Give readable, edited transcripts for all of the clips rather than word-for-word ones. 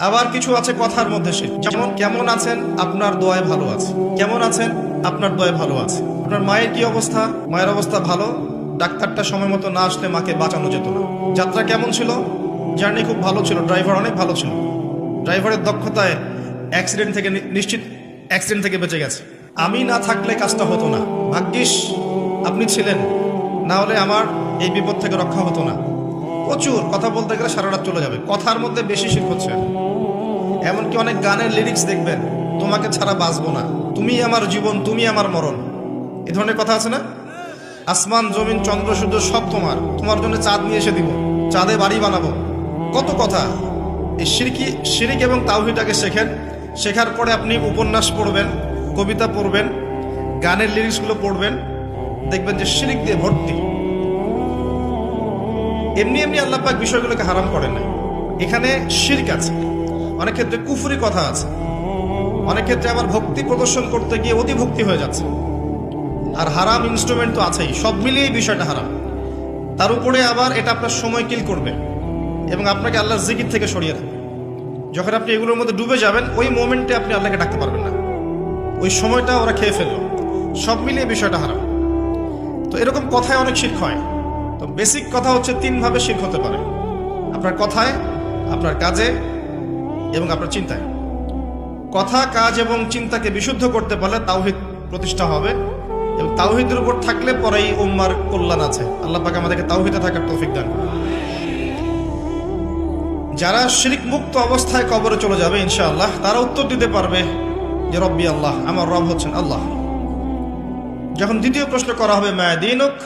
আবার কিছু আছে কথার মধ্যে শিরক। যেমন কেমন আছেন, আপনার দোয়ায় ভালো আছে। কেমন আছেন, আপনার দোয়ায় ভালো আছে। আপনার মায়ের কি অবস্থা, মায়ের অবস্থা ভালো, ডাক্তারটা সময় মতো না আসলে মাকে বাঁচানো যেত না। যাত্রা কেমন ছিল, জার্নি খুব ভালো ছিল, ড্রাইভার অনেক ভালো ছিল, ড্রাইভারের দক্ষতায় অ্যাক্সিডেন্ট থেকে নিশ্চিত অ্যাক্সিডেন্ট থেকে বেঁচে গেছে। আমি না থাকলে কাজটা হতো না, ভাগ্যিস আপনি ছিলেন, না হলে আমার এই বিপদ থেকে রক্ষা হতো না। প্রচুর কথা বলতে গেলে সারা রাত চলে যাবে, কথার মধ্যে বেশি শিরক হচ্ছে। এমনকি অনেক গানের লিরিক্স দেখবেন, তোমাকে ছাড়া বাঁচবো না, তুমি আমার জীবন, তুমি আমার মরণ, এই ধরনের কথা আছে না? আসমান জমিন চন্দ্র সূর্য সব তোমার, তোমার জন্য চাঁদ নিয়ে এসে দিব, চাঁদে বাড়ি বানাবো, কত কথা। এই শিরিক এবং তাওহীদটাকে শেখেন। শেখার পরে আপনি উপন্যাস পড়বেন, কবিতা পড়বেন, গানের লিরিক্সগুলো পড়বেন, দেখবেন যে শিরিক দিয়ে ভর্তি। এমনি এমনি আল্লাহ পাক বিষয়গুলোকে হারাম করেন না, এখানে শিরক আছে, অনেক ক্ষেত্রে কুফরি কথা আছে, অনেক ক্ষেত্রে আবার ভক্তি প্রদর্শন করতে গিয়ে অতিভক্তি হয়ে যাচ্ছে। আর হারাম ইনস্ট্রুমেন্ট তো আছেই, সব মিলিয়ে এই বিষয়টা হারাম। তার উপরে আবার এটা আপনার সময় কিল করবে এবং আপনাকে আল্লাহর জিকির থেকে সরিয়ে রাখবে। যখন আপনি এগুলোর মধ্যে ডুবে যাবেন, ওই মোমেন্টে আপনি আল্লাহকে ডাকতে পারবেন না, ওই সময়টা ওরা খেয়ে ফেললো। সব মিলিয়ে বিষয়টা হারাম। তো এরকম কথায় অনেক শিরক হয়। তো বেসিক কথা হচ্ছে তিনভাবে শিরক হতে পারে: আপনার কথায়, আপনার কাজে এবং আপনার চিন্তায়। কথা, কাজ এবং চিন্তাকে বিশুদ্ধ করতে পারলে তাওহীদ প্রতিষ্ঠা হবে, এবং তাওহীদের উপর থাকলে পরেই উম্মার কল্যাণ আছে। আল্লাহ পাক আমাদেরকে তাওহীদে থাকার তৌফিক দান করুন। যারা শিরক মুক্ত অবস্থায় কবরে চলে যাবে ইনশাআল্লাহ, তারা উত্তর দিতে পারবে যে রব্বি আল্লাহ, আমার রব হচ্ছেন আল্লাহ। যখন দ্বিতীয় প্রশ্ন করা হবে মা দীনুক,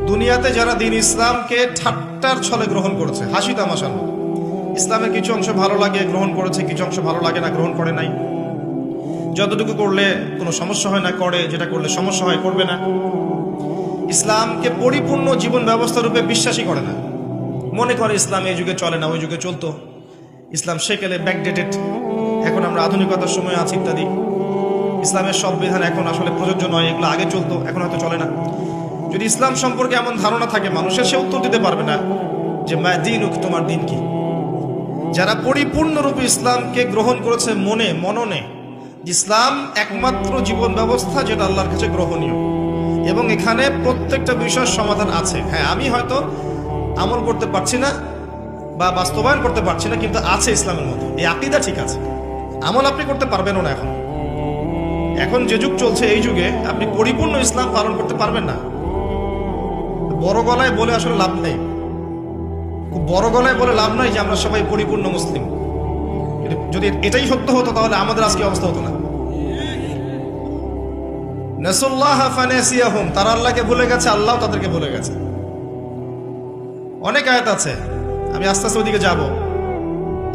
দুনিয়াতে যারা দিন ইসলামকে ঠাট্টার ছলে গ্রহণ করেছে, হাসি তামাশার, ইসলামের কিছু অংশ ভালো লাগে গ্রহণ করেছে, কিছু অংশ ভালো লাগে না গ্রহণ করে নাই, যতটুকু করলে কোনো সমস্যা হয় না করে, যেটা করলে সমস্যা হয় করবে না, ইসলামকে পরিপূর্ণ জীবন ব্যবস্থা রূপে বিশ্বাসই করে না, মনে করে ইসলাম এই যুগে চলে না, ওই যুগে চলতো, ইসলাম সেকেলে ব্যাকডেটেড, এখন আমরা আধুনিকতার সময় আছি ইত্যাদি, ইসলামের সব বিধান এখন আসলে প্রযোজ্য নয়, এগুলো আগে চলতো এখন হয়তো চলে না। যদি ইসলাম সম্পর্কে এমন ধারণা থাকে মানুষের, সে উত্তর দিতে পারবে না যে মা দীনুক, তোমার দিন কি। যারা পরিপূর্ণরূপে ইসলামকে গ্রহণ করেছে মননে, ইসলাম একমাত্র জীবন ব্যবস্থা যেটা আল্লাহর কাছে গ্রহণীয়, এবং এখানে প্রত্যেকটা বিষয়ের সমাধান আছে। হ্যাঁ, আমি হয়তো আমল করতে পারছি না বা বাস্তবায়ন করতে পারছি না, কিন্তু আছে ইসলামের মধ্যে, এই আকীদা ঠিক আছে। আমল আপনি করতে পারবেনও না, এখন যে যুগ চলছে এই যুগে আপনি পরিপূর্ণ ইসলাম পালন করতে পারবেন না। বড় গলায় বলে আসলে লাভ নেই, খুব বড় গলায় বলে লাভ নাই যে আমরা সবাই পরিপূর্ণ মুসলিম। যদি এটাই সত্য হতো তাহলে আমাদের আজকে অবস্থা হতো না। নাসুল্লাহ ফানাসিয়াহুম, তারা আল্লাহকে ভুলে গেছে, আল্লাহ তাদেরকে ভুলে গেছে। অনেক আয়াত আছে, আমি আস্তে আস্তে ওদিকে যাব।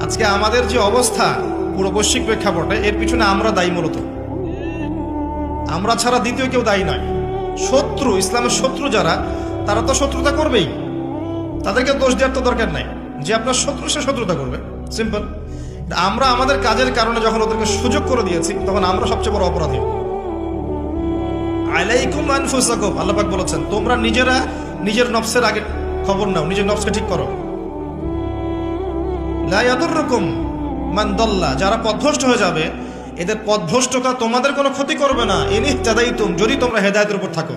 আজকে আমাদের যে অবস্থা পুরো বৈশ্বিক প্রেক্ষাপটে, এর পিছনে আমরা দায়ী। মূলত আমরা ছাড়া দ্বিতীয় কেউ দায়ী নয়। শত্রু, ইসলামের শত্রু যারা, তারা তো শত্রুতা করবেই, তাদেরকে দোষ দেওয়ার তো দরকার নাই। যে আপনার শত্রু, সে শত্রুতা করবে, সিম্পল। আমরা আমাদের কাজের কারণে যখন ওদেরকে সুযোগ করে দিয়েছি, তখন আমরা সবচেয়ে বড় অপরাধী। আলাইকুম আনফুসাকুম, আল্লাহ পাক বলেছেন, তোমরা নিজেরা নিজের নফসের আগে খবর নাও, নিজের নফসকে ঠিক করো। লা ইয়াদুররুকুম মান দাল্লা, যারা পথভ্রষ্ট হয়ে যাবে, এদের পথভ্রষ্টতা তোমাদের কোনো ক্ষতি করবে না। ইন ইহতাদাইতুম, যদি তোমরা হেদায়েতের উপর থাকো,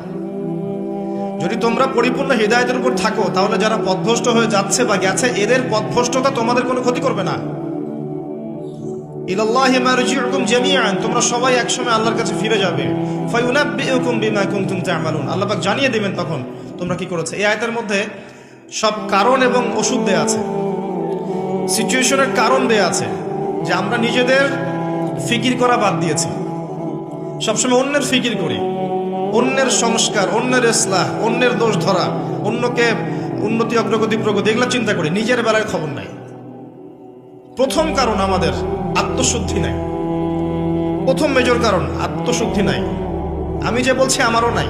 যদি তোমরা পরিপূর্ণ হিদায়াতের উপর থাকো, তাহলে যারা পথভ্রষ্ট হয়ে যাচ্ছে বা গেছে, এদের পথভ্রষ্টতা তোমাদের কোনো ক্ষতি করবে না। ইলাল্লাহি মারজিউকুম জামিআন, তোমরা সবাই একসময় আল্লাহর কাছে ফিরে যাবে। ফায়ুনাব্বিউকুম বিমা কুনতুম তা'মালুন, আল্লাহ পাক জানিয়ে দেবেন তখন তোমরা কি করেছে। এই আয়াতের মধ্যে সব কারণ এবং ওষুধ দেয়া আছে, সিচুয়েশনের কারণ দেয়া আছে, যে আমরা নিজেদের ফিকির করা বাদ দিয়েছি, সবসময় অন্যের ফিকির করি, অন্যের সংস্কার, অন্যের ইসলাহ, অন্যের দোষ ধরা, অন্যকে উন্নতি অগ্রগতি প্রগতি এগুলো চিন্তা করি, নিজের বেলায় খবর নাই। প্রথম কারণ আমাদের আত্মশুদ্ধি নাই। প্রথম মেজর কারণ আত্মশুদ্ধি নাই। আমি যে বলছি আমারও নাই।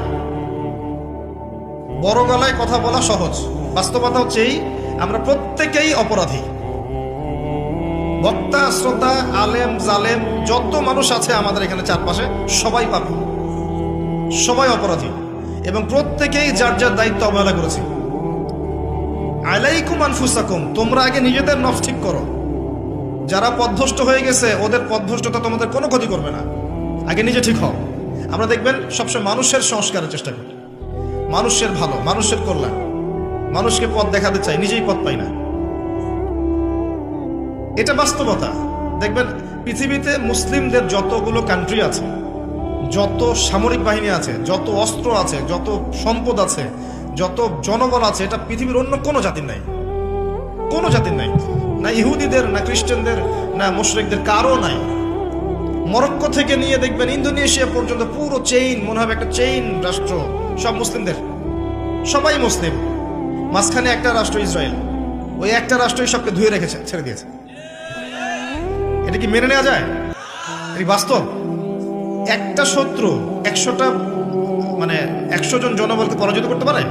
বড় গলায় কথা বলা সহজ, বাস্তবতা হচ্ছে এই, আমরা প্রত্যেকেই অপরাধী। বক্তা, শ্রোতা, আলেম, জালেম, যত মানুষ আছে আমাদের এখানে চারপাশে, সবাই পাপী, সবাই অপরাধী, এবং প্রত্যেকেই যার যার দায়িত্ব অবহেলা করেছি। আলাইকুম আনফুসাকুম, তোমরা আগে নিজেদের নফস ঠিক করো। যারা পথভ্রষ্ট হয়ে গেছে ওদের পথভ্রষ্টতা তোমাদের কোনো ক্ষতি করবে না। আগে নিজে ঠিক হও। আমরা দেখবেন সবসময় মানুষের সংস্কারের চেষ্টা করি, মানুষের ভালো, মানুষের কল্যাণ, মানুষকে পথ দেখাতে চাই, নিজেই পথ পাই না। এটা বাস্তবতা। দেখবেন পৃথিবীতে মুসলিমদের যতগুলো কান্ট্রি আছে, যত সামরিক বাহিনী আছে, যত অস্ত্র আছে, যত সম্পদ আছে, যত জনবল আছে, এটা পৃথিবীর অন্য কোনো জাতির নাই, কোনো জাতির নাই। না ইহুদিদের, না খ্রিস্টানদের, না মুশরিকদের, কারো নাই। মরক্কো থেকে নিয়ে দেখবেন ইন্দোনেশিয়া পর্যন্ত পুরো চেইন, মনে হবে একটা চেইন রাষ্ট্র, সব মুসলিমদের, সবাই মুসলিম। মাঝখানে একটা রাষ্ট্র ইসরায়েল, ওই একটা রাষ্ট্রই সবকে ধুয়ে রেখেছে, ছেড়ে দিয়েছে। এটা কি মেনে নেওয়া যায়? এটা বাস্তব। একটা শত্রু 100টা 100 জন জনবলকে পরাজিত করতে পারে?